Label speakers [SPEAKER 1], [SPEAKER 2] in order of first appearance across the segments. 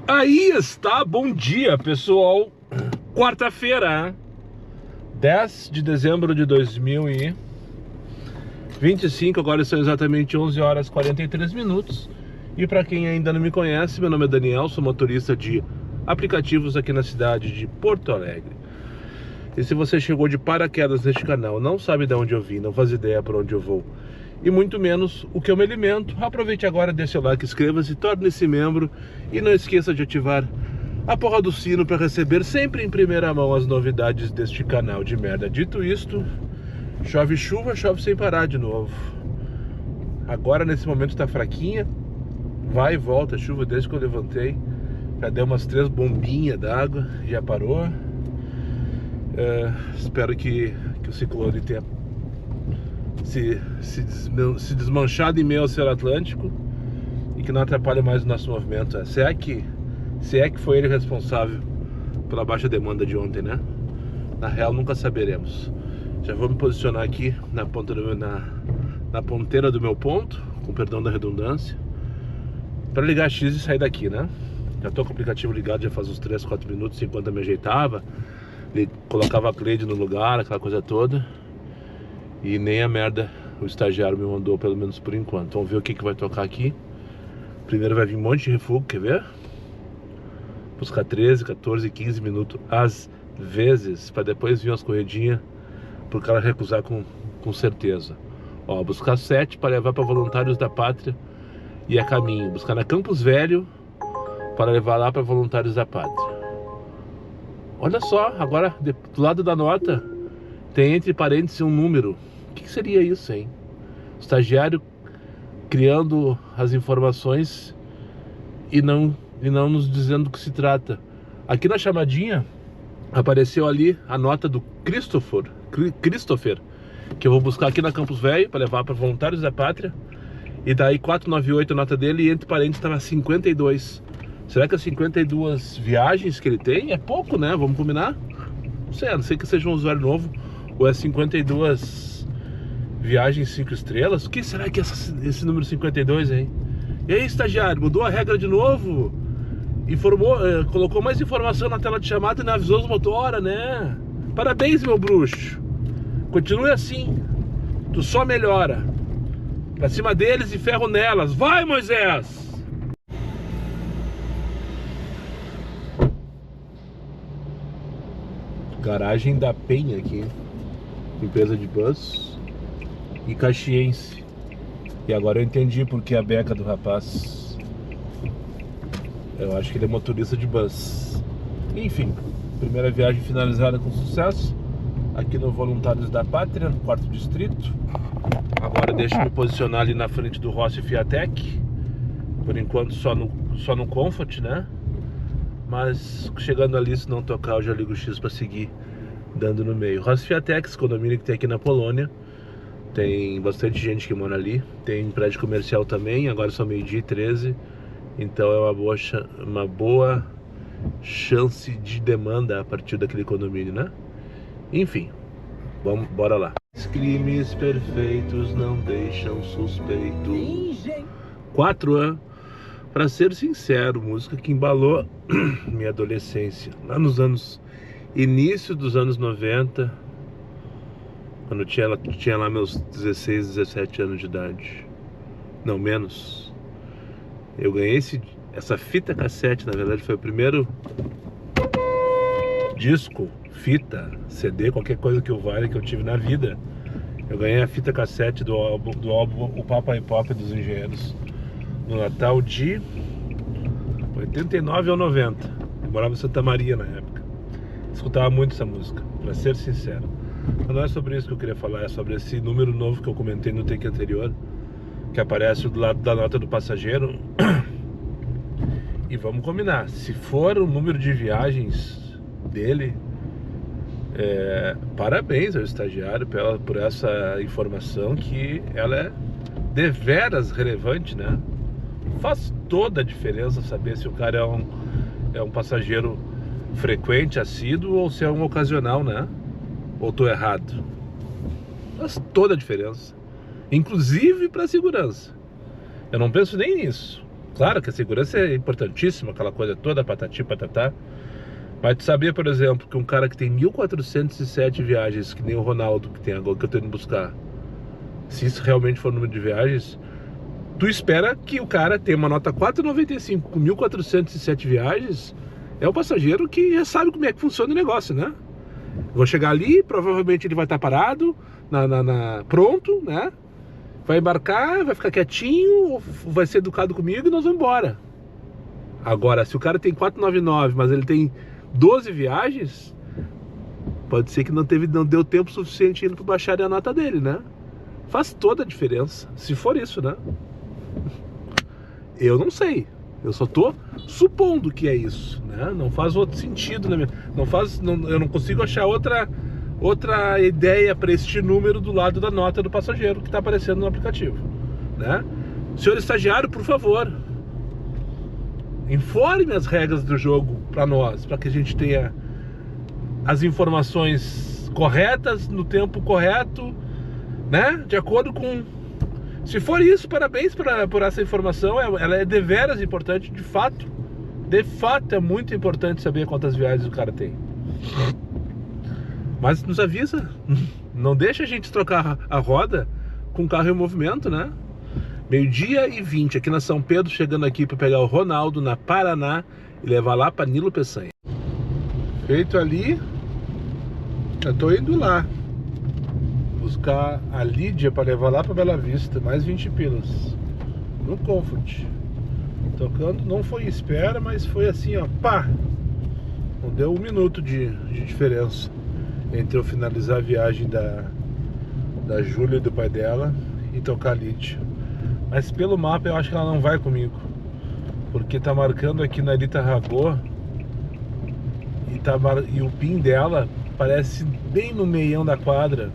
[SPEAKER 1] Aí está, bom dia pessoal. Quarta-feira, 10 de dezembro de 2025. Agora são exatamente 11 horas e 43 minutos. E para quem ainda não me conhece, meu nome é Daniel, sou motorista de aplicativos aqui na cidade de Porto Alegre. E se você chegou de paraquedas neste canal, não sabe de onde eu vim, não faz ideia para onde eu vou e muito menos o que eu me alimento, aproveite agora, deixe o like, inscreva-se, torne-se membro e não esqueça de ativar a porra do sino para receber sempre em primeira mão as novidades deste canal de merda. Dito isto, chove chuva, chove sem parar de novo. Agora nesse momento está fraquinha, vai e volta a chuva desde que eu levantei. Já deu umas 3 bombinhas d'água, já parou. Espero que o ciclone tenha se desmanchado em meio ao Oceano Atlântico e que não atrapalhe mais o nosso movimento. Se é que foi ele responsável pela baixa demanda de ontem, né? Na real, nunca saberemos. Já vou me posicionar aqui na ponteira do meu ponto, com perdão da redundância, para ligar a X e sair daqui, né? Já tô com o aplicativo ligado já faz uns 3, 4 minutos, enquanto eu me ajeitava, colocava a Cleide no lugar, aquela coisa toda. E nem a merda o estagiário me mandou, pelo menos por enquanto. Vamos ver o que vai tocar aqui. Primeiro vai vir um monte de refugo, quer ver? Buscar 13, 14, 15 minutos às vezes, para depois vir umas corredinhas pro cara recusar com certeza. Ó, buscar 7 para levar para Voluntários da Pátria e a caminho. Buscar na Campos Velho para levar lá para Voluntários da Pátria. Olha só, agora do lado da nota tem entre parênteses um número. O que seria isso, hein? Estagiário criando as informações e não nos dizendo do que se trata. Aqui na chamadinha apareceu ali a nota do Christopher, que eu vou buscar aqui na Campos Velho para levar para Voluntários da Pátria. E daí 498 a nota dele, e entre parênteses estava 52. Será que as 52 viagens que ele tem é pouco, né? Vamos combinar? Não sei, a não ser que seja um usuário novo. Ou é 52 viagens 5 estrelas? O que será que é esse número 52, hein? E aí, estagiário, mudou a regra de novo? Informou, colocou mais informação na tela de chamada e não avisou os motora, né? Parabéns, meu bruxo. Continue assim. Tu só melhora. Pra cima deles e ferro nelas. Vai, Moisés! Garagem da Penha aqui. Empresa de bus e caxiense. E agora eu entendi porque a beca do rapaz. Eu acho que ele é motorista de bus. Enfim, primeira viagem finalizada com sucesso aqui no Voluntários da Pátria, no 4º distrito. Agora deixa eu me posicionar ali na frente do Rossi Fiatec. Por enquanto só no Comfort, né? Mas chegando ali, se não tocar, eu já ligo o X para seguir dando no meio. Rossi Fiatec, condomínio que tem aqui na Polônia. Tem bastante gente que mora ali. Tem prédio comercial também. Agora são 12h13. Então é uma boa chance de demanda a partir daquele condomínio, né? Enfim, bora lá. Os crimes perfeitos não deixam suspeito. 4 anos. Pra ser sincero, música que embalou minha adolescência. Lá nos início dos anos 90, quando eu tinha lá meus 16, 17 anos de idade. Não, menos. Eu ganhei essa fita cassete, na verdade foi o primeiro disco, fita, CD, qualquer coisa que eu tive na vida. Eu ganhei a fita cassete do álbum O Papa e Pop dos Engenheiros no Natal de 89 ou 90. Eu morava em Santa Maria na época. Escutava muito essa música, pra ser sincero. Mas não é sobre isso que eu queria falar, é sobre esse número novo que eu comentei no take anterior, que aparece do lado da nota do passageiro. E vamos combinar, se for o número de viagens dele, parabéns ao estagiário por essa informação, que ela é deveras relevante, né? Faz toda a diferença saber se o cara é um passageiro frequente, assíduo, ou se é um ocasional, né? Ou tô errado? Faz toda a diferença, inclusive para a segurança. Eu não penso nem nisso. Claro que a segurança é importantíssima, aquela coisa toda, patati, patatá. Mas tu sabia, por exemplo, que um cara que tem 1.407 viagens, que nem o Ronaldo, que tem agora, que eu tô indo buscar, se isso realmente for o número de viagens, tu espera que o cara tenha uma nota 4,95 com 1.407 viagens, é um passageiro que já sabe como é que funciona o negócio, né? Vou chegar ali, provavelmente ele vai estar parado, pronto, né? Vai embarcar, vai ficar quietinho, vai ser educado comigo e nós vamos embora. Agora, se o cara tem 499, mas ele tem 12 viagens, pode ser que não deu tempo suficiente ainda para baixar a nota dele, né? Faz toda a diferença, se for isso, né? Eu não sei, eu só tô supondo que é isso, né? Não faz outro sentido, né? Eu não consigo achar outra ideia para este número do lado da nota do passageiro que está aparecendo no aplicativo, né? Senhor estagiário, por favor, informe as regras do jogo para nós, para que a gente tenha as informações corretas no tempo correto, né? De acordo com... Se for isso, parabéns por essa informação. Ela é deveras importante, de fato. De fato é muito importante saber quantas viagens o cara tem. Mas nos avisa, não deixa a gente trocar a roda com o carro em movimento, né? 12h20 aqui na São Pedro, chegando aqui para pegar o Ronaldo na Paraná e levar lá para Nilo Peçanha. Feito ali, eu tô indo lá buscar a Lídia para levar lá para Bela Vista, mais 20 pilas no Comfort. Tocando, não foi espera, mas foi assim, ó, pá! Não deu 1 minuto de diferença entre eu finalizar a viagem da Júlia e do pai dela e tocar a Lídia. Mas pelo mapa eu acho que ela não vai comigo, porque tá marcando aqui na Elita Ragô e o PIN dela parece bem no meião da quadra.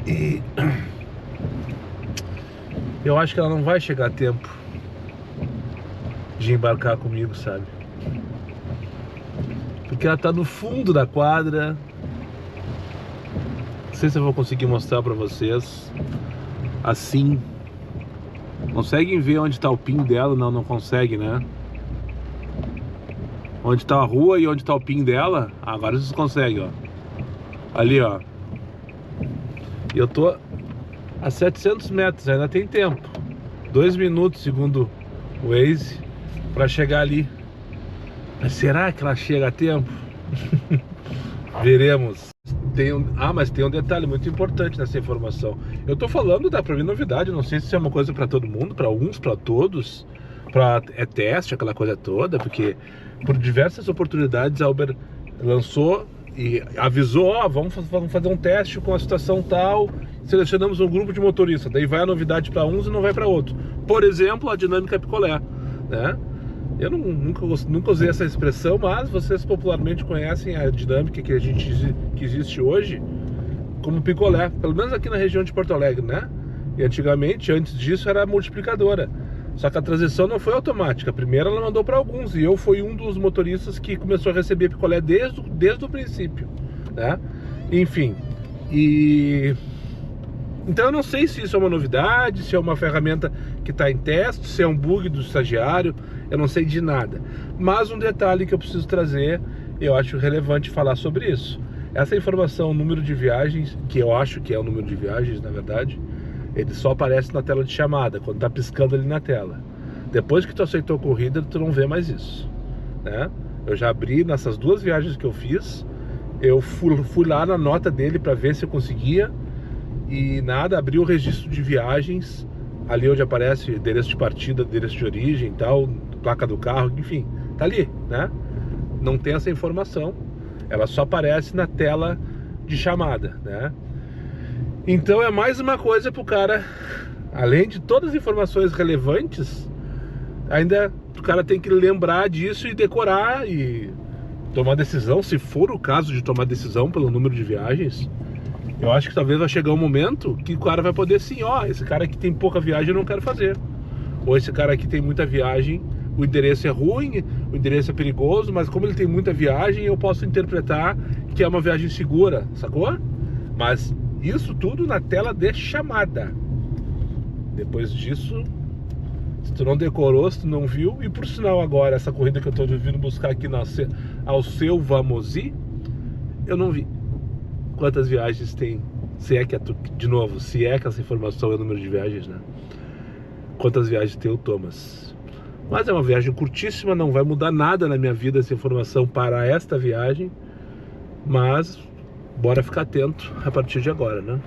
[SPEAKER 1] E eu acho que ela não vai chegar a tempo de embarcar comigo, sabe? Porque ela tá no fundo da quadra. Não sei se eu vou conseguir mostrar pra vocês assim. Conseguem ver onde tá o PIN dela? Não, não consegue, né? Onde tá a rua e onde tá o PIN dela? Agora vocês conseguem, ó. Ali, ó. E eu tô a 700 metros, ainda tem tempo. 2 minutos, segundo o Waze, pra chegar ali. Mas será que ela chega a tempo? Veremos. Mas tem um detalhe muito importante nessa informação. Eu tô falando, dá pra mim novidade. Não sei se isso é uma coisa pra todo mundo, pra uns, pra todos. É teste, aquela coisa toda. Porque por diversas oportunidades a Uber lançou e avisou, ó, vamos fazer um teste com a situação tal, selecionamos um grupo de motoristas, daí vai a novidade para uns e não vai para outro. Por exemplo, a dinâmica picolé, né? Eu nunca usei essa expressão, mas vocês popularmente conhecem a dinâmica que existe hoje como picolé, pelo menos aqui na região de Porto Alegre, né? E antigamente, antes disso, era multiplicadora. Só que a transição não foi automática. Primeiro ela mandou para alguns e eu fui um dos motoristas que começou a receber picolé desde o princípio, né? Enfim, então eu não sei se isso é uma novidade, se é uma ferramenta que está em teste, se é um bug do estagiário, eu não sei de nada. Mas um detalhe que eu preciso trazer, eu acho relevante falar sobre isso. Essa informação, o número de viagens, que eu acho que é o número de viagens, na verdade, ele só aparece na tela de chamada, quando tá piscando ali na tela. Depois que tu aceitou a corrida, tu não vê mais isso, né? Eu já abri nessas 2 viagens que eu fiz, eu fui lá na nota dele para ver se eu conseguia, e nada, abri o registro de viagens, ali onde aparece endereço de partida, endereço de origem e tal, placa do carro, enfim, tá ali, né? Não tem essa informação, ela só aparece na tela de chamada, né? Então é mais uma coisa pro cara, além de todas as informações relevantes, ainda o cara tem que lembrar disso e decorar e tomar decisão, se for o caso de tomar decisão pelo número de viagens. Eu acho que talvez vai chegar um momento que o cara vai poder sim, ó, esse cara aqui tem pouca viagem, eu não quero fazer. Ou esse cara aqui tem muita viagem, o endereço é ruim, o endereço é perigoso, mas como ele tem muita viagem, eu posso interpretar que é uma viagem segura, sacou? Mas isso tudo na tela de chamada. Depois disso, Se tu não decorou, se tu não viu. E por sinal agora, essa corrida que eu tô vindo buscar aqui ao seu Vamos Ir, eu não vi quantas viagens tem. Se é que de novo, se é que essa informação é o número de viagens, né? Quantas viagens tem o Thomas. Mas é uma viagem curtíssima, não vai mudar nada na minha vida essa informação para esta viagem. Mas bora ficar atento a partir de agora, né?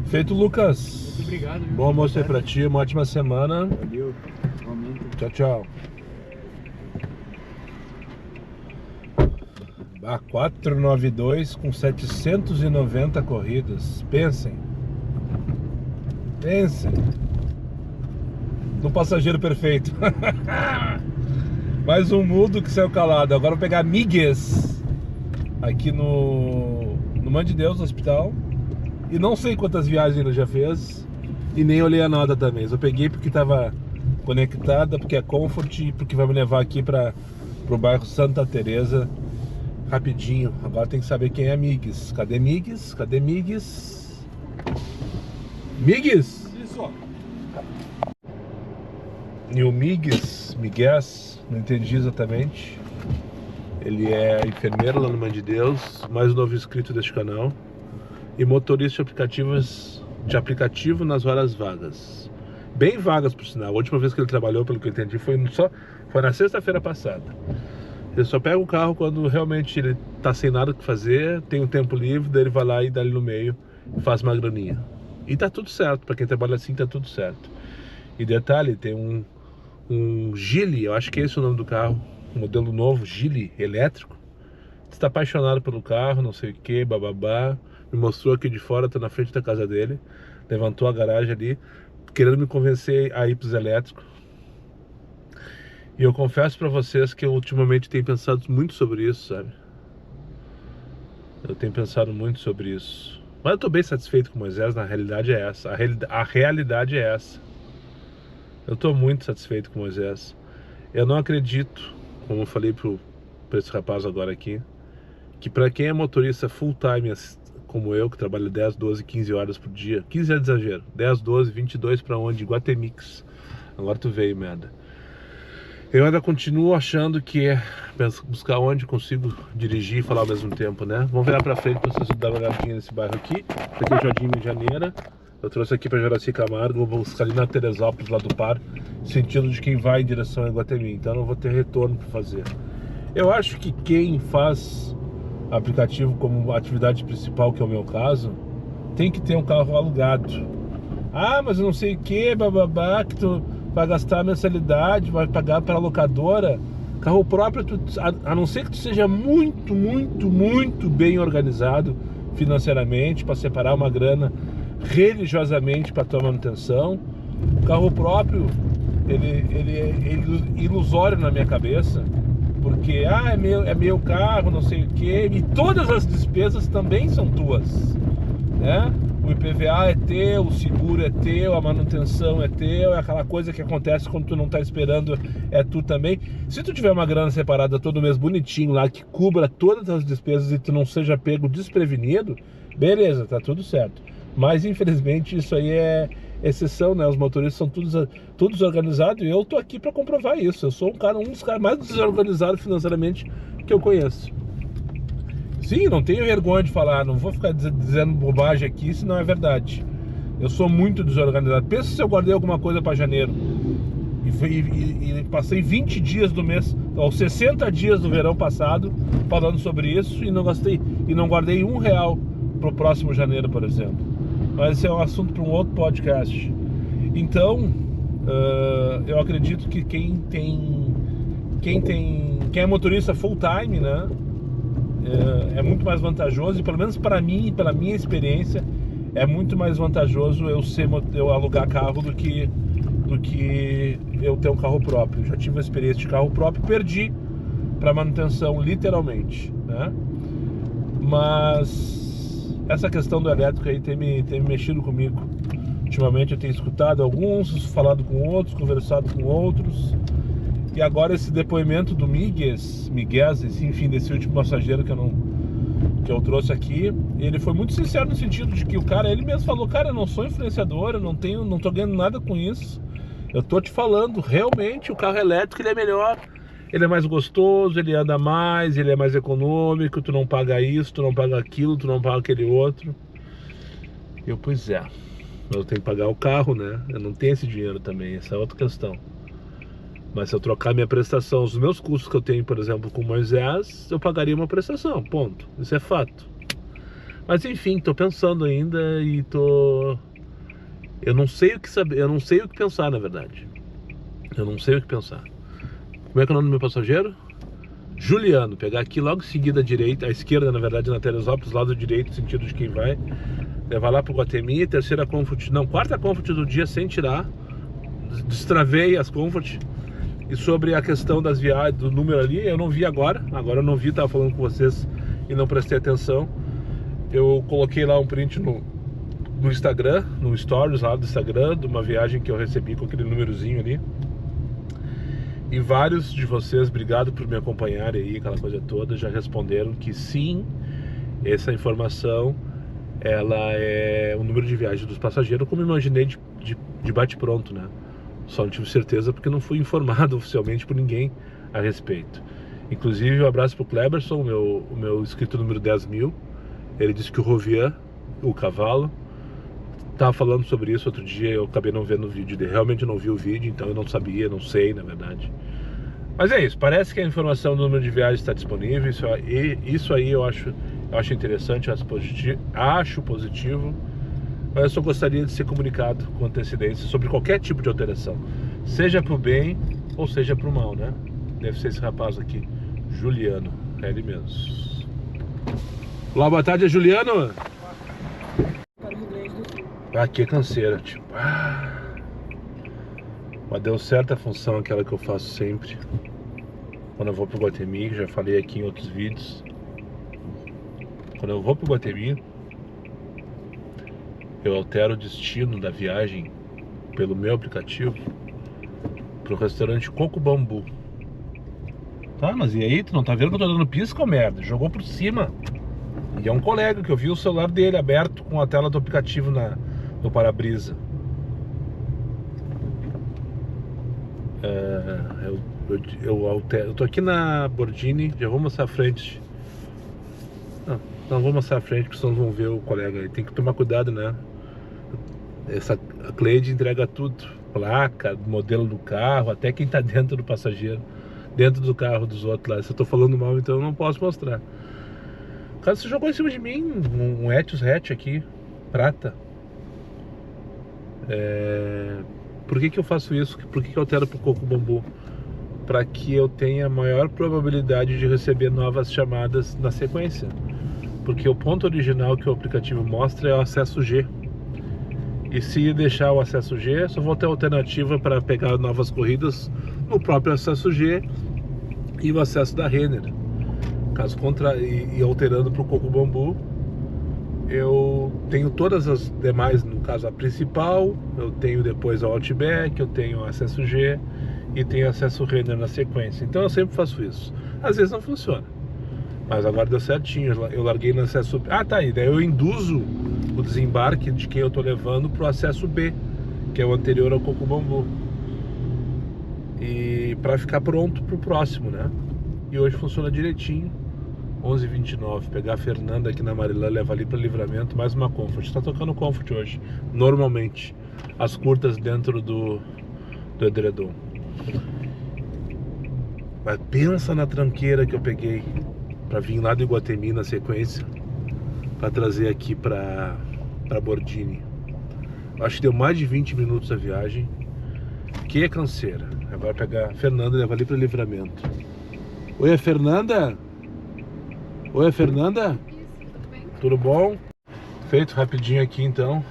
[SPEAKER 1] Feito, Lucas.
[SPEAKER 2] Muito obrigado. Viu?
[SPEAKER 1] Bom almoço aí pra ti, uma ótima semana.
[SPEAKER 2] Valeu.
[SPEAKER 1] Tchau, tchau. 492 com 790 corridas. Pensem. No passageiro perfeito. Mais um mudo que saiu calado. Agora vou pegar Migues aqui no Mãe de Deus, no hospital. E não sei quantas viagens ele já fez. E nem olhei a nota também. Eu peguei porque estava conectada, porque é Comfort e porque vai me levar aqui para o bairro Santa Teresa rapidinho. Agora tem que saber quem é Migues. Cadê Migues? Cadê Migues? Migues?
[SPEAKER 2] Isso.
[SPEAKER 1] E o Migues, não entendi exatamente. Ele é enfermeiro lá no Mãe de Deus, mais um novo inscrito deste canal. E motorista de aplicativo nas horas vagas. Bem vagas, por sinal. A última vez que ele trabalhou, pelo que eu entendi, foi na sexta-feira passada. Ele só pega o carro quando realmente ele tá sem nada que fazer, tem um tempo livre, daí ele vai lá e dá ali no meio e faz uma graninha. E tá tudo certo, pra quem trabalha assim tá tudo certo. E detalhe, tem um Geely, eu acho que é esse o nome do carro, um modelo novo, Geely, elétrico. Está apaixonado pelo carro, não sei o que, bababá. Me mostrou aqui de fora, tô na frente da casa dele. Levantou a garagem ali, querendo me convencer a ir pros elétricos. E eu confesso pra vocês que eu ultimamente tenho pensado muito sobre isso, sabe? Eu tenho pensado muito sobre isso. Mas eu tô bem satisfeito com o Moisés, na realidade é essa. A realidade é essa. Eu tô muito satisfeito com o Moisés. Eu não acredito, como eu falei pra esse rapaz agora aqui, que pra quem é motorista full time como eu, que trabalho 10, 12, 15 horas por dia, 15 é de exagero, 10, 12, 22 pra onde? Guatemix. Agora tu veio, merda. Eu ainda continuo achando que é buscar onde consigo dirigir e falar ao mesmo tempo, né? Vamos virar pra frente pra vocês dar uma olhadinha nesse bairro aqui. Esse aqui é o Jardim Medianeira. Eu trouxe aqui pra Juraci Camargo, vou buscar ali na Teresópolis, lá do Par, sentido de quem vai em direção a Iguatemi. Então não vou ter retorno pra fazer. Eu acho que quem faz aplicativo como atividade principal, que é o meu caso, tem que ter um carro alugado. Ah, mas eu não sei o que, bababá, que tu vai gastar a mensalidade, vai pagar para a locadora. Carro próprio, a não ser que tu seja muito, muito, muito bem organizado financeiramente, para separar uma grana religiosamente para tua manutenção. O carro próprio, ele é ilusório na minha cabeça, porque é meu carro, não sei o que, e todas as despesas também são tuas, né? O IPVA é teu, o seguro é teu, a manutenção é teu, é aquela coisa que acontece quando tu não tá esperando, é tu também. Se tu tiver uma grana separada todo mês bonitinho lá, que cubra todas as despesas e tu não seja pego desprevenido, beleza, tá tudo certo. Mas infelizmente isso aí é exceção, né? Os motoristas são todos organizados e eu tô aqui para comprovar isso. Eu sou um dos caras mais desorganizados financeiramente que eu conheço. Sim, não tenho vergonha de falar, não vou ficar dizendo bobagem aqui se não é verdade. Eu sou muito desorganizado. Pensa se eu guardei alguma coisa para janeiro e passei 20 dias do mês, ou 60 dias do verão passado falando sobre isso e não guardei R$1 pro próximo janeiro, por exemplo. Mas esse é um assunto para um outro podcast. Então, eu acredito que quem é motorista full time, né, é muito mais vantajoso, e pelo menos para mim, pela minha experiência, é muito mais vantajoso eu alugar carro do que eu ter um carro próprio. Eu já tive uma experiência de carro próprio e perdi para manutenção, literalmente, né? Mas essa questão do elétrico aí tem me mexido comigo. Ultimamente eu tenho escutado alguns, falado com outros, conversado com outros, E agora esse depoimento do Miguel, enfim, desse último passageiro que eu trouxe aqui, ele foi muito sincero no sentido de que o cara, ele mesmo falou, cara, eu não sou influenciador, eu não tô ganhando nada com isso. Eu tô te falando, realmente o carro elétrico ele é melhor, ele é mais gostoso, ele anda mais, ele é mais econômico, tu não paga isso, tu não paga aquilo, tu não paga aquele outro. Pois é, eu tenho que pagar o carro, né? Eu não tenho esse dinheiro também, essa é outra questão. Mas se eu trocar minha prestação, os meus custos que eu tenho, por exemplo, com o Moisés, eu pagaria uma prestação, ponto. Isso é fato. Mas enfim, tô pensando ainda e tô... Eu não sei o que saber, eu não sei o que pensar, na verdade. Eu não sei o que pensar. Como é que é o nome do meu passageiro? Juliano. Pegar aqui logo em seguida à direita, à esquerda, na verdade, na Teresópolis, lado direito, no sentido de quem vai. Levar lá pro Guatemi, terceira Comfort, não, quarta Comfort do dia sem tirar. Destravei as Comfort. E sobre a questão das viagens, do número ali, eu não vi agora eu não vi, tava falando com vocês e não prestei atenção. Eu coloquei lá um print no Instagram, no Stories lá do Instagram, de uma viagem que eu recebi com aquele númerozinho ali. E vários de vocês, obrigado por me acompanharem aí, aquela coisa toda, já responderam que sim, essa informação, ela é o número de viagem dos passageiros, como imaginei de bate-pronto, né? Só não tive certeza porque não fui informado oficialmente por ninguém a respeito. Inclusive, um abraço pro Kleberson, o meu inscrito número 10.000. Ele disse que o Rovian, o cavalo, tava falando sobre isso outro dia. Eu acabei não vendo o vídeo dele. Realmente não vi o vídeo, então eu não sabia, não sei, na verdade. Mas é isso, parece que a informação do número de viagens está disponível. Isso aí eu acho interessante, acho positivo. Mas eu só gostaria de ser comunicado com antecedência sobre qualquer tipo de alteração, seja para o bem ou seja para o mal, né? Deve ser esse rapaz aqui, Juliano, é ele mesmo. Olá, boa tarde, é Juliano? Que é canseira, tipo. Mas deu certa a função, aquela que eu faço sempre quando eu vou pro Guatemi, que já falei aqui em outros vídeos. Quando eu vou pro Guatemi, eu altero o destino da viagem pelo meu aplicativo pro restaurante Coco Bambu. Tá, mas e aí? Tu não tá vendo que eu tô dando pisca ou merda? Jogou por cima. E é um colega que eu vi o celular dele aberto com a tela do aplicativo no para-brisa. Eu tô aqui na Bordini, já vou mostrar a frente. Não vou mostrar a frente, porque senão vão ver o colega aí. Tem que tomar cuidado, né? A Cleide entrega tudo, placa, modelo do carro, até quem tá dentro do passageiro, dentro do carro dos outros lá. Se eu tô falando mal, então eu não posso mostrar. O cara se jogou em cima de mim, um Etios hatch aqui, prata. Por que eu faço isso? Por que eu altero pro Coco Bambu? Para que eu tenha maior probabilidade de receber novas chamadas na sequência. Porque o ponto original que o aplicativo mostra é o acesso G. E se deixar o acesso G, só vou ter alternativa para pegar novas corridas no próprio acesso G e o acesso da Renner. Caso contrário, e alterando para o Coco Bambu, eu tenho todas as demais, no caso a principal, eu tenho depois a Outback, eu tenho o acesso G e tenho acesso Renner na sequência. Então eu sempre faço isso. Às vezes não funciona, mas agora deu certinho. Eu larguei no acesso... tá aí, daí eu induzo o desembarque de quem eu tô levando pro acesso B, que é o anterior ao Coco Bambu, e para ficar pronto pro próximo, né? E hoje funciona direitinho. 11h29, pegar a Fernanda aqui na Marilã, levar ali para Livramento, mais uma Comfort. Tá tocando Comfort hoje, normalmente, as curtas dentro do edredom. Mas pensa na tranqueira que eu peguei para vir lá do Iguatemi na sequência, para trazer aqui para Bordini. Acho que deu mais de 20 minutos a viagem. Que é canseira. Agora pegar a Fernanda e levar ali para Livramento. Oi, é Fernanda? Oi, Fernanda?
[SPEAKER 2] Isso, tudo bem?
[SPEAKER 1] Tudo bom? Feito rapidinho aqui então.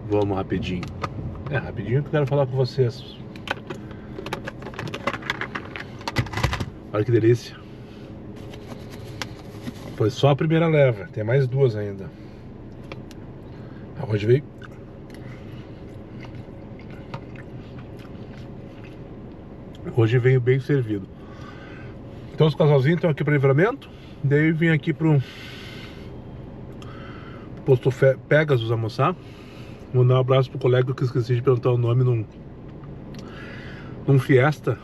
[SPEAKER 1] Vamos rapidinho. Rapidinho que eu quero falar com vocês. Olha que delícia. Foi só a primeira leva, tem mais duas ainda. Arroz veio. Hoje venho bem servido. Então os casalzinhos estão aqui para Livramento. Daí vim aqui pro posto Pegasus almoçar. Mandar um abraço pro colega que eu esqueci de perguntar o nome num Fiesta.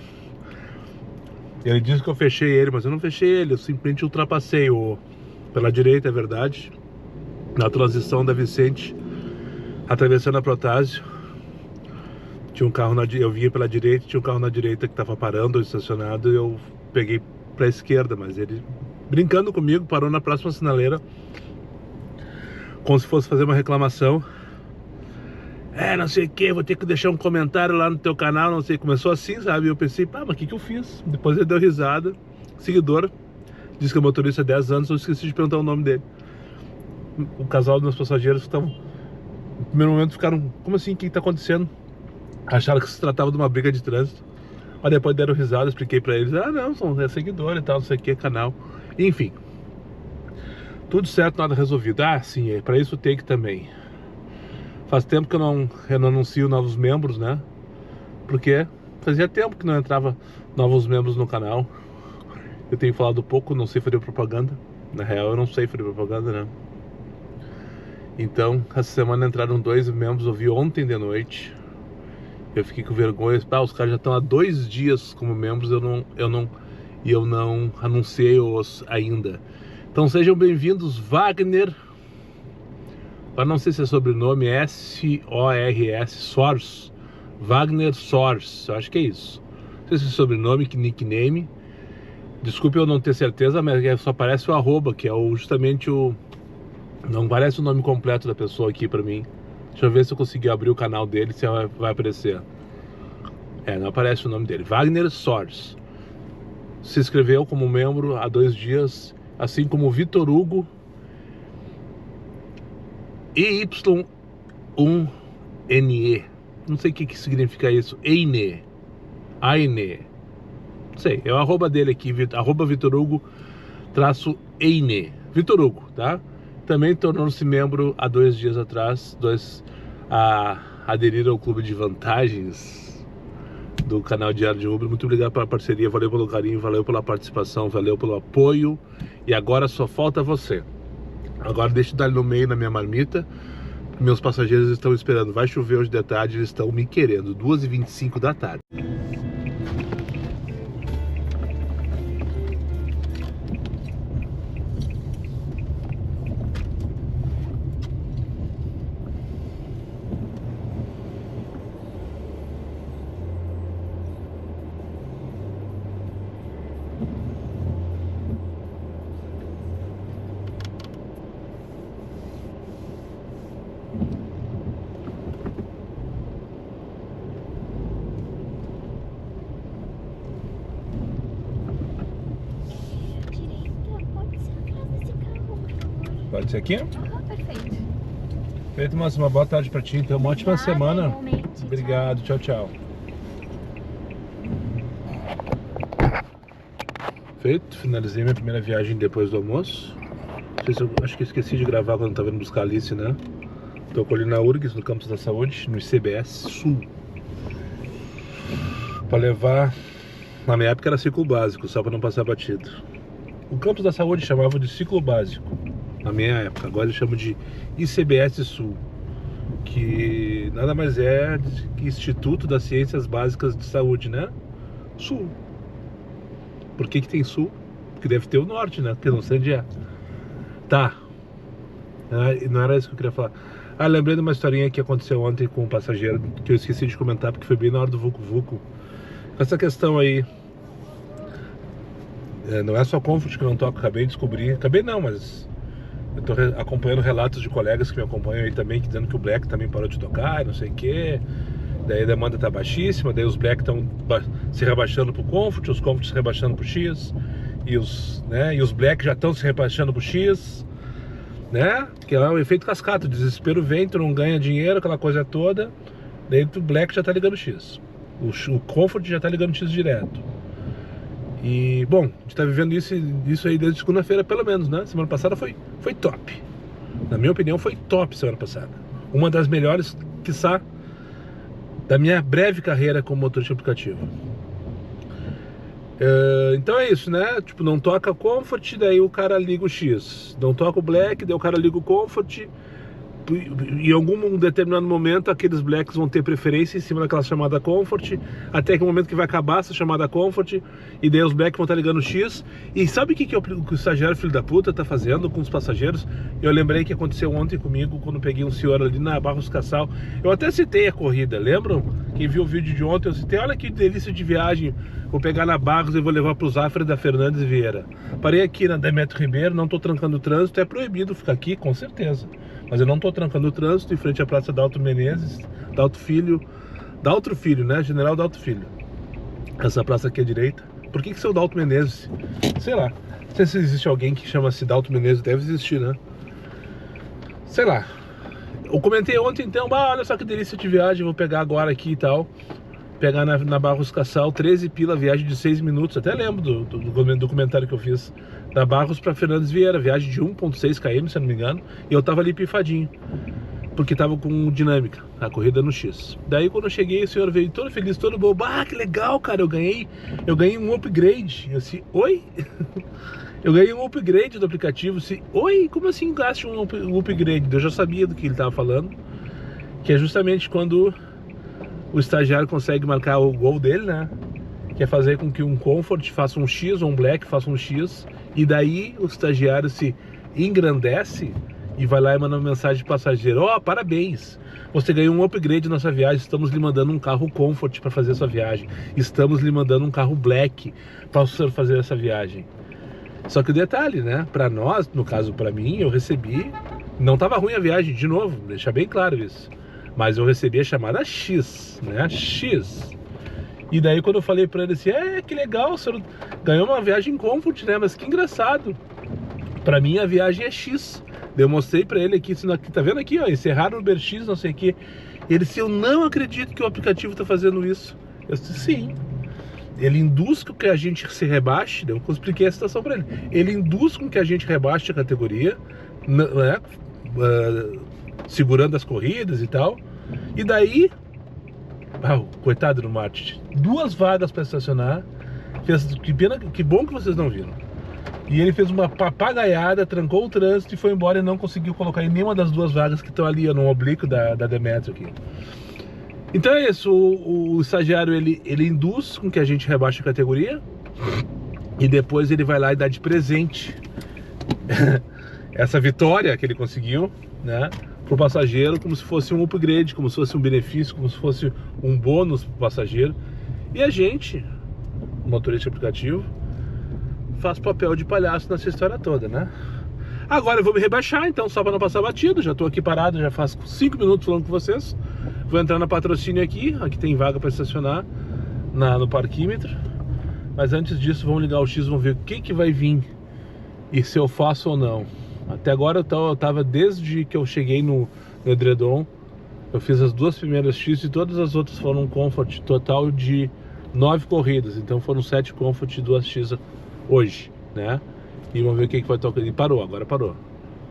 [SPEAKER 1] Ele disse que eu fechei ele, mas eu não fechei ele, eu simplesmente ultrapassei pela direita, é verdade, na transição da Vicente, atravessando a Protásio. Tinha um carro eu vinha pela direita, tinha um carro na direita que estava parando, estacionado, e eu peguei para a esquerda, mas ele, brincando comigo, parou na próxima sinaleira, como se fosse fazer uma reclamação. Não sei o que, vou ter que deixar um comentário lá no teu canal, não sei, começou assim, sabe? Eu pensei, mas o que eu fiz? Depois ele deu risada, seguidor, disse que é motorista há 10 anos, eu esqueci de perguntar o nome dele. O casal dos meus passageiros estavam, no primeiro momento ficaram, como assim, o que está acontecendo? Acharam que se tratava de uma briga de trânsito, mas depois deram risada, expliquei pra eles, não, é seguidor e tal, não sei o que, canal, enfim. Tudo certo, nada resolvido. Sim, para isso tem que também. Faz tempo que eu não anuncio novos membros, né? Porque fazia tempo que não entrava novos membros no canal. Eu tenho falado pouco, não sei fazer propaganda. Na real, eu não sei fazer propaganda, né? Então, essa semana entraram 2 membros, eu vi ontem de noite. Eu fiquei com vergonha. Os caras já estão há 2 dias como membros, eu não anunciei-os ainda. Então sejam bem-vindos, Wagner. Agora não sei se é sobrenome, S-O-R-S, Source, Wagner Source, eu acho que é isso. Não sei se é sobrenome, que nickname. Desculpe eu não ter certeza, mas só aparece o arroba, que é justamente o... Não aparece o nome completo da pessoa aqui pra mim. Deixa eu ver se eu conseguir abrir o canal dele, se vai aparecer. Não aparece o nome dele. Wagner Source. Se inscreveu como membro há 2 dias, assim como o Vitor Hugo. EY1NE. Não sei o que significa isso. EINE. AINE. Não sei. É o arroba dele aqui. Arroba Vitor Hugo _EINE. Vitor Hugo, tá? Também tornou-se membro há 2 dias atrás. Aderir ao clube de vantagens do canal Diário de Uber. Muito obrigado pela parceria. Valeu pelo carinho. Valeu pela participação. Valeu pelo apoio. E agora só falta você. Agora deixa eu dar no meio na minha marmita. Meus passageiros estão esperando. Vai chover hoje de tarde, eles estão me querendo. 2h25 da tarde. Pode ser aqui?
[SPEAKER 2] Perfeito.
[SPEAKER 1] Feito, mas uma boa tarde pra ti. Então, uma ótima semana.
[SPEAKER 2] Igualmente.
[SPEAKER 1] Obrigado, tchau. Feito, finalizei minha primeira viagem depois do almoço. Acho que eu esqueci de gravar quando estava indo buscar a Alice, né? Tô ali na URGS, no Campus da Saúde, no ICBS Sul. Pra levar... Na minha época era ciclo básico, só pra não passar batido. O Campus da Saúde chamava de ciclo básico na minha época, agora eles chamam de ICBS Sul, que nada mais é que Instituto das Ciências Básicas de Saúde, né? Sul. Por que tem Sul? Porque deve ter o Norte, né? Porque não sei onde é. Tá. Não era isso que eu queria falar. Lembrei de uma historinha que aconteceu ontem com um passageiro, que eu esqueci de comentar, porque foi bem na hora do Vucu Vucu. Essa questão aí, não é só Comfort que eu não toco, acabei de descobrir. Acabei não, mas eu tô acompanhando relatos de colegas que me acompanham aí também, que dizendo que o Black também parou de tocar e não sei o que. Daí a demanda tá baixíssima, daí os Black estão se rebaixando pro Comfort, os Comfort se rebaixando pro X, e os Black já estão se rebaixando pro X, né? Que é o efeito cascata, o desespero vem, tu não ganha dinheiro, aquela coisa toda, daí o Black já tá ligando X. O Comfort já tá ligando X direto. E, bom, a gente tá vivendo isso aí desde segunda-feira, pelo menos, né? Semana passada foi top. Na minha opinião, foi top semana passada. Uma das melhores, quiçá, da minha breve carreira como motorista aplicativo. Então é isso, né? Tipo, não toca Comfort, daí o cara liga o X. Não toca o Black, daí o cara liga o Comfort. Em algum determinado momento aqueles blacks vão ter preferência em cima daquela chamada Comfort, até que o momento que vai acabar essa chamada Comfort, e daí os blacks vão estar ligando o X. E sabe o que o estagiário filho da puta tá fazendo com os passageiros? Eu lembrei que aconteceu ontem comigo, quando peguei um senhor ali na Barros Cassal. Eu até citei a corrida, lembram? Quem viu o vídeo de ontem, eu citei: olha que delícia de viagem, vou pegar na Barros e vou levar para o Zafra da Fernandes Vieira. Parei aqui na Demetrio Ribeiro, não tô trancando o trânsito, é proibido ficar aqui, com certeza, mas eu não tô trancando o trânsito, em frente à Praça Dalto Menezes, Dalto Filho, né? General Dalto Filho. Essa praça aqui à direita. Por que seu Dalto Menezes? Sei lá. Não sei se existe alguém que chama-se Dalto Menezes, deve existir, né? Sei lá. Eu comentei ontem, então, olha só que delícia de viagem, vou pegar agora aqui e tal. Pegar na Barros Cassal, 13 pila, viagem de 6 minutos. Até lembro do comentário que eu fiz. Da Barros para Fernandes Vieira, viagem de 1,6 km, se eu não me engano. E eu tava ali pifadinho, porque tava com dinâmica, a corrida no X. Daí quando eu cheguei, o senhor veio todo feliz, todo bobo. Ah, que legal, cara, eu ganhei um upgrade. Eu assim, oi? Eu ganhei um upgrade do aplicativo. Assim, oi, como assim gaste um upgrade? Eu já sabia do que ele estava falando, que é justamente quando o estagiário consegue marcar o gol dele, né? Que é fazer com que um Comfort faça um X ou um Black faça um X. E daí o estagiário se engrandece e vai lá e manda uma mensagem de passageiro: ó, parabéns, você ganhou um upgrade na sua viagem, estamos lhe mandando um carro Comfort para fazer a sua viagem, estamos lhe mandando um carro Black para o senhor fazer essa viagem. Só que o detalhe, né, para nós, no caso para mim, eu recebi, não tava ruim a viagem, de novo, deixar bem claro isso, mas eu recebi a chamada X, né, X. E daí quando eu falei para ele assim: que legal, o senhor ganhou uma viagem Comfort, né, mas que engraçado, para mim a viagem é X. Eu mostrei para ele aqui, tá vendo aqui, ó, encerrar no Uber X, não sei o que. Ele disse: eu não acredito que o aplicativo tá fazendo isso. Eu disse: sim. Ele induz com que a gente se rebaixe. Eu expliquei a situação para ele. Ele induz com que a gente rebaixe a categoria, né, segurando as corridas e tal. E daí, coitado do marketing, 2 vagas para estacionar. Que bom que vocês não viram. E ele fez uma papagaiada, trancou o trânsito e foi embora, e não conseguiu colocar em nenhuma das 2 vagas que estão ali, ó, no oblíquo da Demetrio aqui. Então é isso, o estagiário ele induz com que a gente rebaixe a categoria, e depois ele vai lá e dá de presente essa vitória que ele conseguiu, né, pro passageiro, como se fosse um upgrade, como se fosse um benefício, como se fosse um bônus pro passageiro. E a gente, o motorista aplicativo, faz papel de palhaço nessa história toda, né? Agora eu vou me rebaixar, então, só para não passar batido. Já tô aqui parado, já faz 5 minutos falando com vocês. Vou entrar na patrocínio aqui tem vaga para estacionar no parquímetro. Mas antes disso, vamos ligar o X, vamos ver o que vai vir e se eu faço ou não. Até agora eu tava, desde que eu cheguei no edredom, eu fiz as 2 primeiras X e todas as outras foram um Comfort, total de 9 corridas. Então foram 7 Comfort e 2 X hoje, né? E vamos ver o que vai tocar. E parou, agora parou.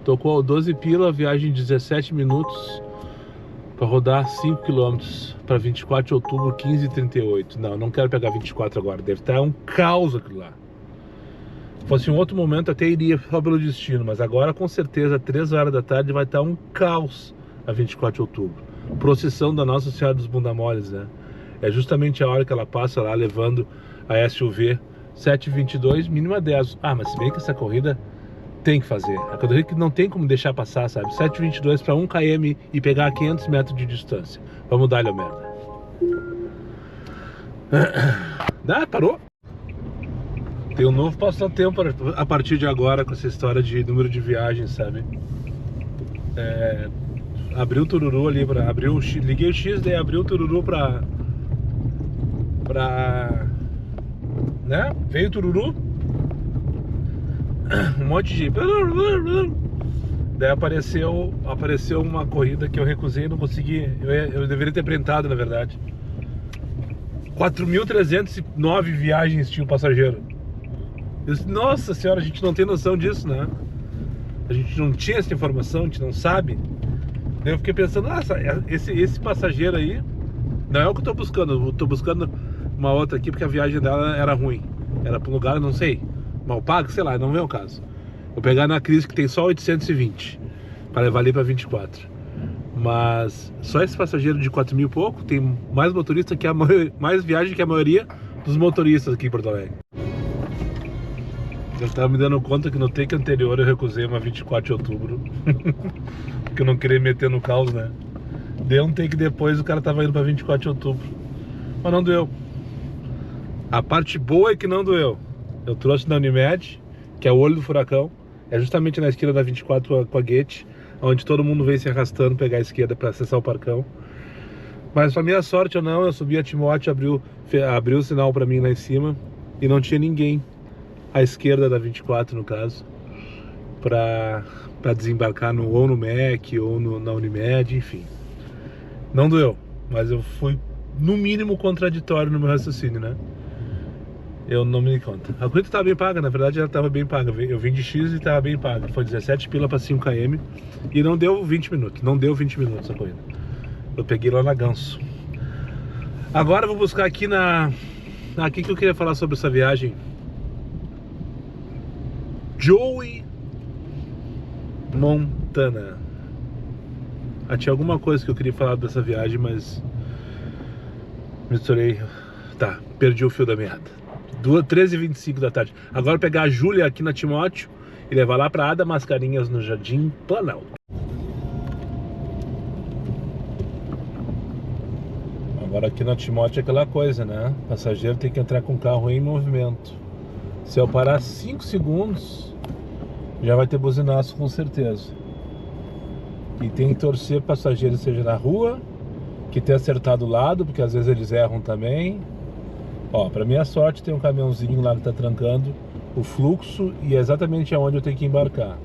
[SPEAKER 1] Tocou 12 pila, viagem de 17 minutos para rodar 5 km para 24 de outubro, 15h38. Não quero pegar 24 agora, deve estar um caos aquilo lá. Se fosse um outro momento até iria só pelo destino, mas agora com certeza 3 horas da tarde vai estar um caos a 24 de outubro. Procissão da Nossa Senhora dos Bundamoles, né? É justamente a hora que ela passa lá levando a SUV 7h22, mínima 10. Mas se bem que essa corrida tem que fazer. A corrida que não tem como deixar passar, sabe? 7h22 para 1 km e pegar 500 metros de distância. Vamos dar-lhe a merda. Parou. Tem um novo passatempo a partir de agora com essa história de número de viagens, sabe? Abri o tururu ali liguei o X, daí abri o tururu pra né? Veio o tururu, um monte de... Daí apareceu uma corrida que eu recusei, não consegui. Eu deveria ter printado, na verdade. 4.309 viagens tinha um passageiro. Eu disse: nossa senhora, a gente não tem noção disso, né? A gente não tinha essa informação, a gente não sabe. Daí eu fiquei pensando: nossa, esse passageiro aí não é o que eu tô buscando. Eu tô buscando uma outra aqui porque a viagem dela era ruim. Era pra um lugar, não sei, mal pago, sei lá, não vem o caso. Vou pegar na Cris que tem só 820 para levar ali pra 24. Mas só esse passageiro de 4 mil e pouco tem mais motorista que mais viagem que a maioria dos motoristas aqui em Porto Alegre. Eu tava me dando conta que no take anterior eu recusei uma 24 de outubro. Porque eu não queria meter no caos, né? Deu um take depois, o cara tava indo pra 24 de outubro. Mas não doeu. A parte boa é que não doeu. Eu trouxe na Unimed, que é o olho do furacão. É justamente na esquina da 24 com a Goethe, onde todo mundo vem se arrastando pegar a esquerda para acessar o Parcão. Mas pra minha sorte ou não, eu subi a Timóteo, abriu o sinal pra mim lá em cima e não tinha ninguém à esquerda da 24, no caso, pra desembarcar ou no MEC ou na Unimed, enfim. Não doeu, mas eu fui no mínimo contraditório no meu raciocínio, né? Eu não me dei conta. A corrida estava bem paga, na verdade ela estava bem paga. Eu vim de X e estava bem paga. Foi 17 pila para 5 km e não deu 20 minutos. Não deu 20 minutos a corrida. Eu peguei lá na Ganso. Agora eu vou buscar aqui aqui que eu queria falar sobre essa viagem. Joey Montana. Tinha alguma coisa que eu queria falar dessa viagem, mas misturei. Tá, perdi o fio da meada. 13h25 da tarde. Agora pegar a Júlia aqui na Timóteo e levar lá pra Ada Mascarinhas no Jardim Planalto. Agora aqui na Timóteo é aquela coisa, né? O passageiro tem que entrar com o carro em movimento. Se eu parar 5 segundos, já vai ter buzinaço com certeza. E tem que torcer para o passageiro seja na rua, que tenha acertado o lado, porque às vezes eles erram também. Ó, pra minha sorte tem um caminhãozinho lá que tá trancando o fluxo e é exatamente aonde eu tenho que embarcar.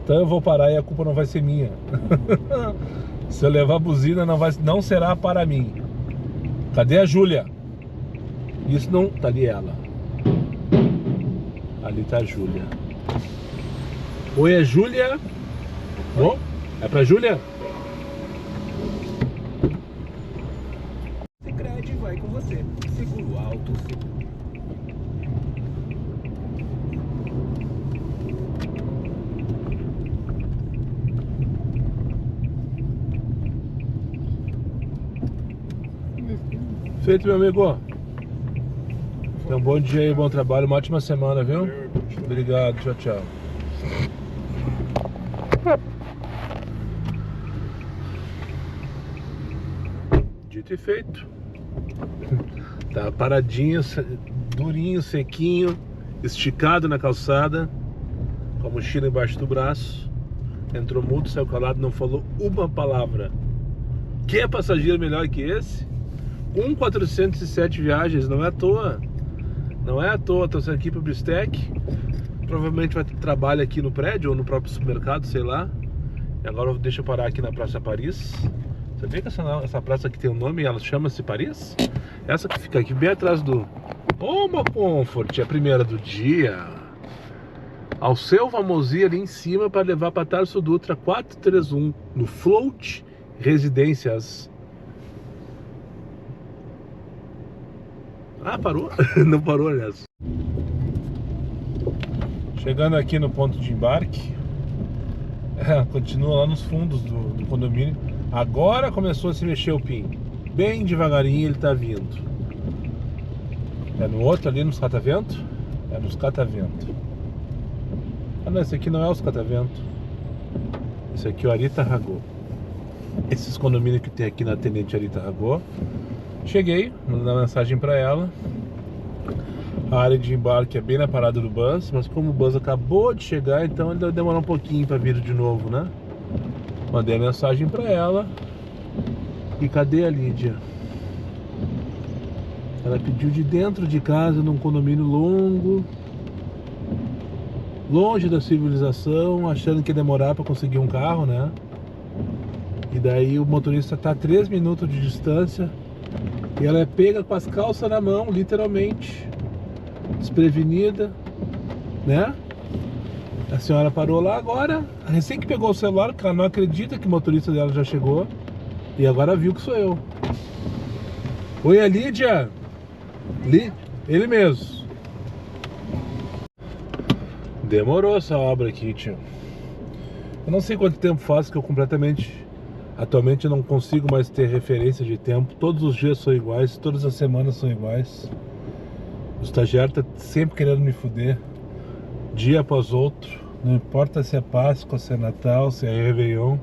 [SPEAKER 1] Então eu vou parar e a culpa não vai ser minha. Se eu levar a buzina não será para mim. Cadê a Júlia? Isso não... Tá ali ela. Ali tá a Júlia. Oi, é Júlia? Oh, é pra Júlia?
[SPEAKER 2] Sicredi vai com você. Seguro alto, seguro.
[SPEAKER 1] Feito, meu amigo. Então, um bom dia aí, bom trabalho, uma ótima semana, viu? Obrigado, tchau, tchau. Dito e feito. Tá paradinho, durinho, sequinho, esticado na calçada, com a mochila embaixo do braço. Entrou mudo, saiu calado, não falou uma palavra. Quem é passageiro melhor que esse? Com 407 viagens, não é à toa. Não é à toa, trouxe aqui pro Bistec. Provavelmente vai ter trabalho aqui no prédio ou no próprio supermercado, sei lá. E agora deixa eu parar aqui na Praça Paris. Você vê que essa praça aqui tem um nome e ela chama-se Paris? Essa que fica aqui bem atrás do Home Comfort, é a primeira do dia. Ao seu famosinho ali em cima para levar para Tarso Dutra 431 no Float Residências. Ah, parou? Não parou, aliás. Chegando aqui no ponto de embarque. Continua lá nos fundos do condomínio. Agora começou a se mexer o pin. Bem devagarinho ele tá vindo. É no outro ali, nos catavento? É nos catavento. Ah não, esse aqui não é os catavento. Esse aqui é o Arita Ragô. Esses condomínios que tem aqui na Tenente Arita Ragô. Cheguei, mandei uma mensagem pra ela. A área de embarque é bem na parada do bus, mas como o bus acabou de chegar, então ele deve demorar um pouquinho pra vir de novo, né? Mandei a mensagem pra ela. E cadê a Lídia? Ela pediu de dentro de casa, num condomínio longe da civilização, achando que ia demorar pra conseguir um carro, né? E daí o motorista tá a 3 minutos de distância e ela é pega com as calças na mão, literalmente, desprevenida, né? A senhora parou lá agora, recém que pegou o celular, porque ela não acredita que o motorista dela já chegou e agora viu que sou eu. Oi, é Lídia? Ele mesmo. Demorou essa obra aqui, tio. Eu não sei quanto tempo faz que eu atualmente eu não consigo mais ter referência de tempo. Todos os dias são iguais, todas as semanas são iguais. O estagiário tá sempre querendo me fuder, dia após outro. Não importa se é Páscoa, se é Natal, se é Réveillon.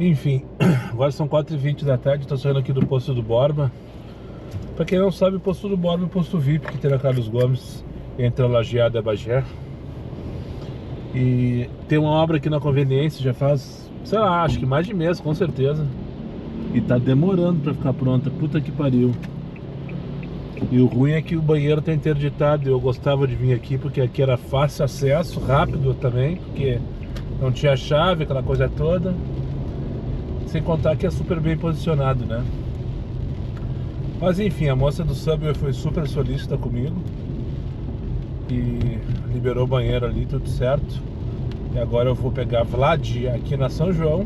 [SPEAKER 1] Enfim, agora são 4h20 da tarde, estou saindo aqui do posto do Borba. Pra quem não sabe, o posto do Borba é o posto VIP que tem na Carlos Gomes, entre a Lajeada e a Bagé. E tem uma obra aqui na Conveniência, já faz, sei lá, acho que mais de mês, com certeza. E tá demorando pra ficar pronta, puta que pariu. E o ruim é que o banheiro tá interditado. Eu gostava de vir aqui porque aqui era fácil acesso, rápido também, porque não tinha chave, aquela coisa toda. Sem contar que é super bem posicionado, né? Mas enfim, a moça do Subway foi super solícita comigo e liberou o banheiro ali, tudo certo. E agora eu vou pegar Vlad aqui na São João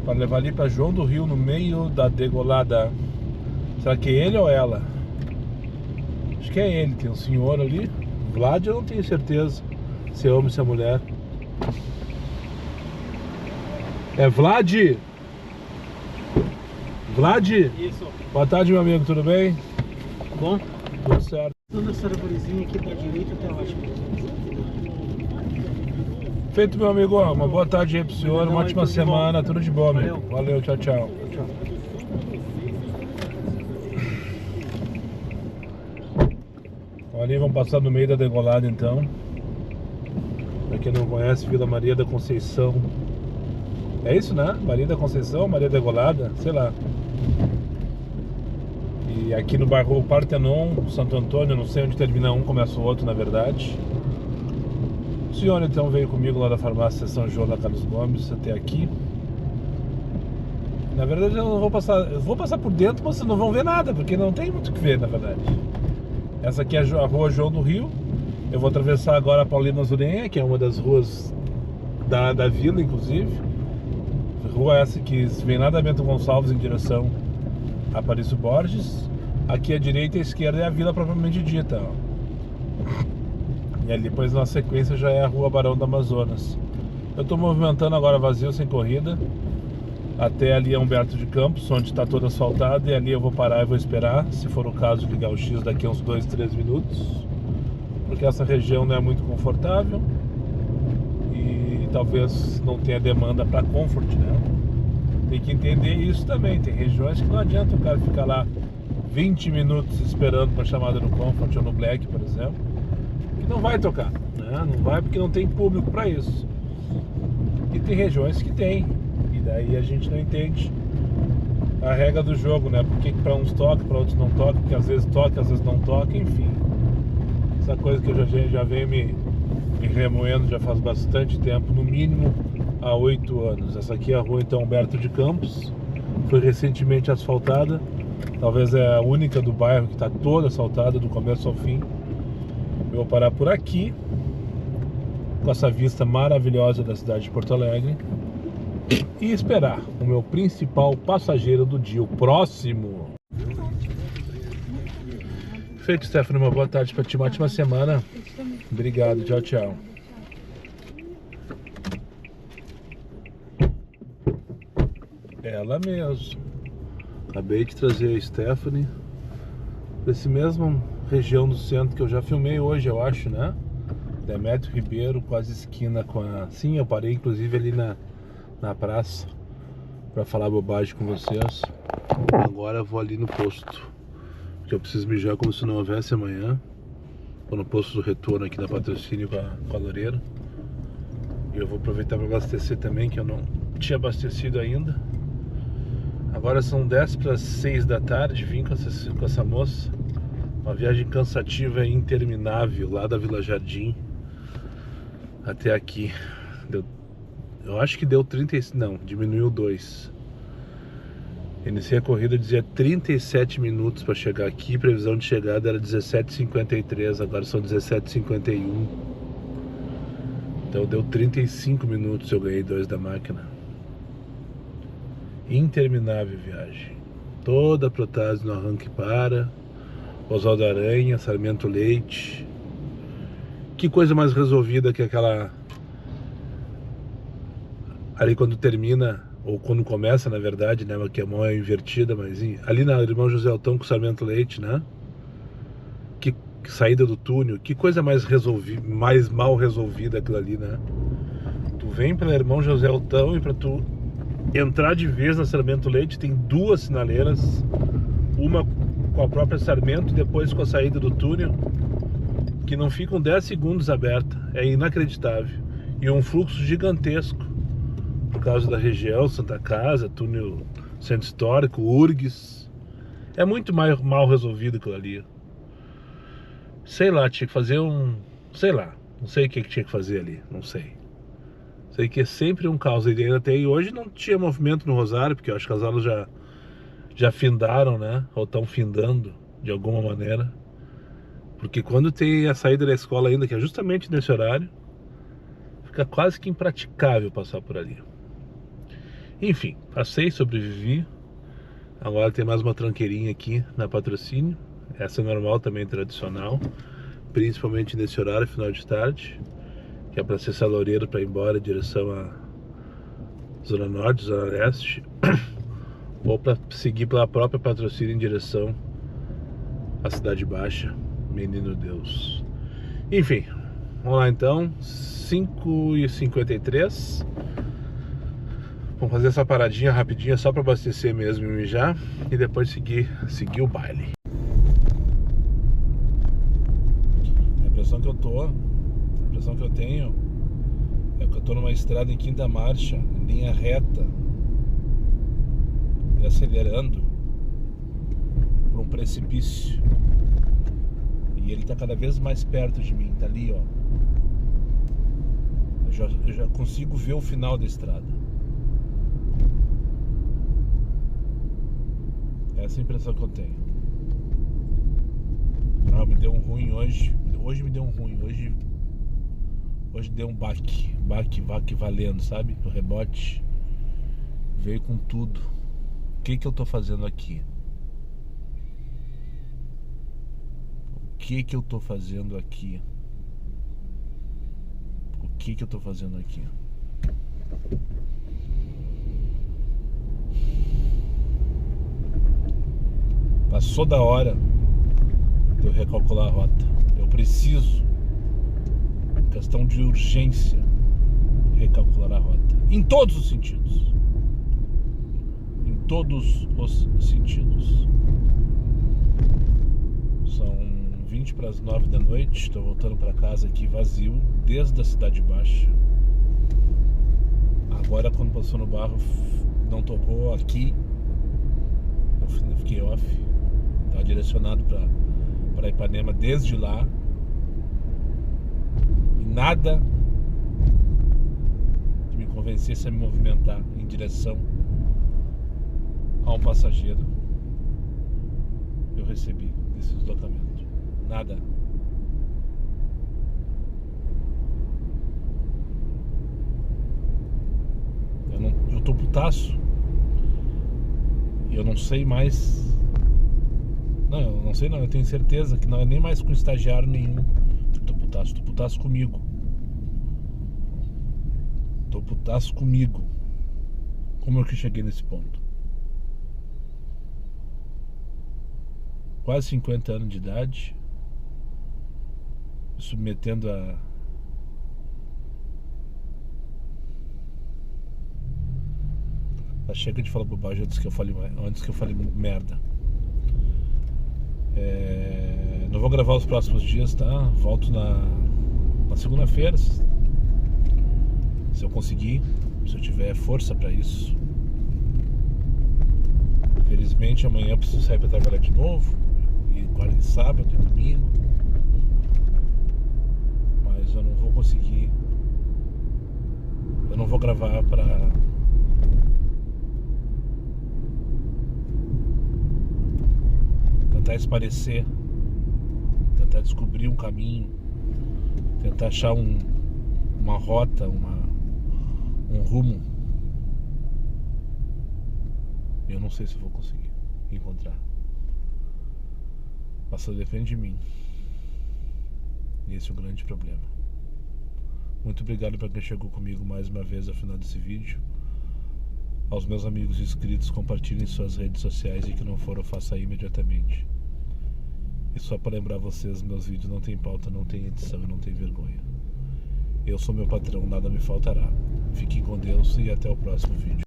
[SPEAKER 1] para levar ali para João do Rio, no meio da degolada. Será que é ele ou ela? Acho que é ele, tem um senhor ali. Vlad eu não tenho certeza se é homem ou se é mulher. É Vlad? Vlad?
[SPEAKER 2] Isso.
[SPEAKER 1] Boa tarde, meu amigo, tudo bem?
[SPEAKER 2] Bom?
[SPEAKER 1] Tudo certo.
[SPEAKER 2] Toda essa arvorezinha aqui pra direita tá ótimo.
[SPEAKER 1] Feito, meu amigo, uma boa tarde aí pro senhor, uma ótima semana, tudo de bom, amigo. Valeu, tchau, tchau.
[SPEAKER 2] Tchau.
[SPEAKER 1] Ali vamos passar no meio da degolada então. Pra quem não conhece, Vila Maria da Conceição. É isso, né? Maria da Conceição, Maria Degolada, sei lá. E aqui no bairro Partenon, Santo Antônio, não sei onde termina um, começa o outro, na verdade. O senhor então veio comigo lá da farmácia São João da Carlos Gomes até aqui. Na verdade eu não vou passar, eu vou passar por dentro, mas vocês não vão ver nada, porque não tem muito o que ver, na verdade. Essa aqui é a rua João do Rio. Eu vou atravessar agora a Paulina Zurenha, que é uma das ruas da vila, inclusive. Rua essa que vem lá da Bento Gonçalves em direção a Aparício Borges. Aqui à direita e à esquerda é a vila propriamente dita, ó. E ali depois na sequência já é a Rua Barão do Amazonas. Eu estou movimentando agora vazio, sem corrida, até ali a Humberto de Campos, onde está todo asfaltado. E ali eu vou parar e vou esperar, se for o caso, ligar o X daqui a uns 2, 3 minutos, porque essa região não é muito confortável e talvez não tenha demanda para Comfort, né? Tem que entender isso também. Tem regiões que não adianta o cara ficar lá 20 minutos esperando para chamada no Comfort ou no Black, por exemplo, que não vai tocar, né? Não vai porque não tem público para isso. E tem regiões que tem, e daí a gente não entende a regra do jogo, né? Porque para uns toca, para outros não toca, porque às vezes toca, às vezes não toca, enfim. Essa coisa que eu já venho me remoendo já faz bastante tempo, no mínimo há 8 anos. Essa aqui é a rua então Humberto de Campos, foi recentemente asfaltada, talvez é a única do bairro que está toda asfaltada do começo ao fim. Eu vou parar por aqui, com essa vista maravilhosa da cidade de Porto Alegre, e esperar o meu principal passageiro do dia, o próximo. Feito, Stephanie, uma boa tarde para ti, uma ótima semana. Obrigado, tchau, tchau. Ela mesmo. Acabei de trazer a Stephanie desse mesmo região do centro que eu já filmei hoje, eu acho, né? Demétrio Ribeiro, quase esquina com a... Sim, eu parei inclusive ali na praça para falar bobagem com vocês. Agora eu vou ali no posto, porque eu preciso mijar como se não houvesse amanhã. Vou no posto do retorno aqui da Patrocínio com a Loureiro. E eu vou aproveitar para abastecer também, que eu não tinha abastecido ainda. Agora são 10 para 6 da tarde, vim com essa moça. Uma viagem cansativa e interminável, lá da Vila Jardim até aqui. Eu acho que deu 30, não, diminuiu 2. Iniciei a corrida, dizia 37 minutos para chegar aqui, previsão de chegada era 17h53, agora são 17h51. Então deu 35 minutos, eu ganhei 2 da máquina. Interminável viagem. Toda a Protásio no arranque para, Oswaldo Aranha, Sarmento Leite. Que coisa mais resolvida que aquela... Ali quando termina, ou quando começa, na verdade, né? Que a mão é invertida, mas ali na Irmão José Altão com o Sarmento Leite, né? Que saída do túnel, que coisa mais mais mal resolvida aquilo ali, né? Tu vem pela Irmão José Altão e pra tu entrar de vez na Sarmento Leite tem duas sinaleiras, uma com a própria Sarmento e depois com a saída do túnel, que não ficam 10 segundos aberta. É inacreditável. E um fluxo gigantesco por causa da região, Santa Casa, túnel Centro Histórico, URGS. É muito mais mal resolvido aquilo ali. Sei lá, tinha que fazer sei lá, não sei o que tinha que fazer ali, não sei. Sei que é sempre um caos. E ainda tem, hoje não tinha movimento no Rosário, porque eu acho que as aulas já findaram, né? Ou estão findando de alguma maneira. Porque quando tem a saída da escola ainda, que é justamente nesse horário, fica quase que impraticável passar por ali. Enfim, passei, sobrevivi. Agora tem mais uma tranqueirinha aqui na Patrocínio. Essa é normal também, tradicional. Principalmente nesse horário, final de tarde, que é para acessar Loureiro para ir embora em direção à Zona Norte, Zona Leste, ou para seguir pela própria Patrocínio em direção à Cidade Baixa, Menino Deus. Enfim, vamos lá então, 5h53. Vamos fazer essa paradinha rapidinha só para abastecer mesmo e mijar, e depois seguir o baile. A impressão que eu tenho é que eu tô numa estrada em quinta marcha, em linha reta, e acelerando por um precipício. E ele tá cada vez mais perto de mim, tá ali, ó. Eu já consigo ver o final da estrada. Essa é a impressão que eu tenho. Me deu um ruim hoje. Hoje me deu um ruim. Hoje deu um baque valendo, sabe? O rebote veio com tudo. O que eu tô fazendo aqui? O que eu tô fazendo aqui? O que eu tô fazendo aqui? Passou da hora de eu recalcular a rota. Eu preciso, questão de urgência, recalcular a rota. Em todos os sentidos. Em todos os sentidos. São 20 para as 9 da noite. Estou voltando para casa aqui vazio, desde a Cidade Baixa. Agora, quando passou no Barro, não tocou aqui. Eu fiquei off. Estava direcionado para Ipanema desde lá. E nada que me convencesse a me movimentar em direção a um passageiro eu recebi desse deslocamento. Nada. Eu tô putaço. E eu não sei mais. Não, eu não sei não, eu tenho certeza que não é nem mais com estagiário nenhum. Tô putaço comigo. Tô putaço comigo. Como é que eu cheguei nesse ponto? Quase 50 anos de idade, me submetendo a chega de falar bobagem antes que eu fale merda. Não vou gravar os próximos dias, tá? Volto na segunda-feira, se eu conseguir, se eu tiver força pra isso. Felizmente amanhã eu preciso sair pra trabalhar de novo, e quarta e sábado e domingo, mas eu não vou conseguir. Eu não vou gravar pra tentar esparecer, tentar descobrir um caminho, tentar achar uma rota, um rumo. Eu não sei se vou conseguir encontrar. Mas só depende de mim. E esse é o grande problema. Muito obrigado para quem chegou comigo mais uma vez ao final desse vídeo. Aos meus amigos inscritos, compartilhem em suas redes sociais, e que não for, eu faça imediatamente. E só para lembrar vocês, meus vídeos não tem pauta, não tem edição e não tem vergonha. Eu sou meu patrão, nada me faltará. Fiquem com Deus e até o próximo vídeo.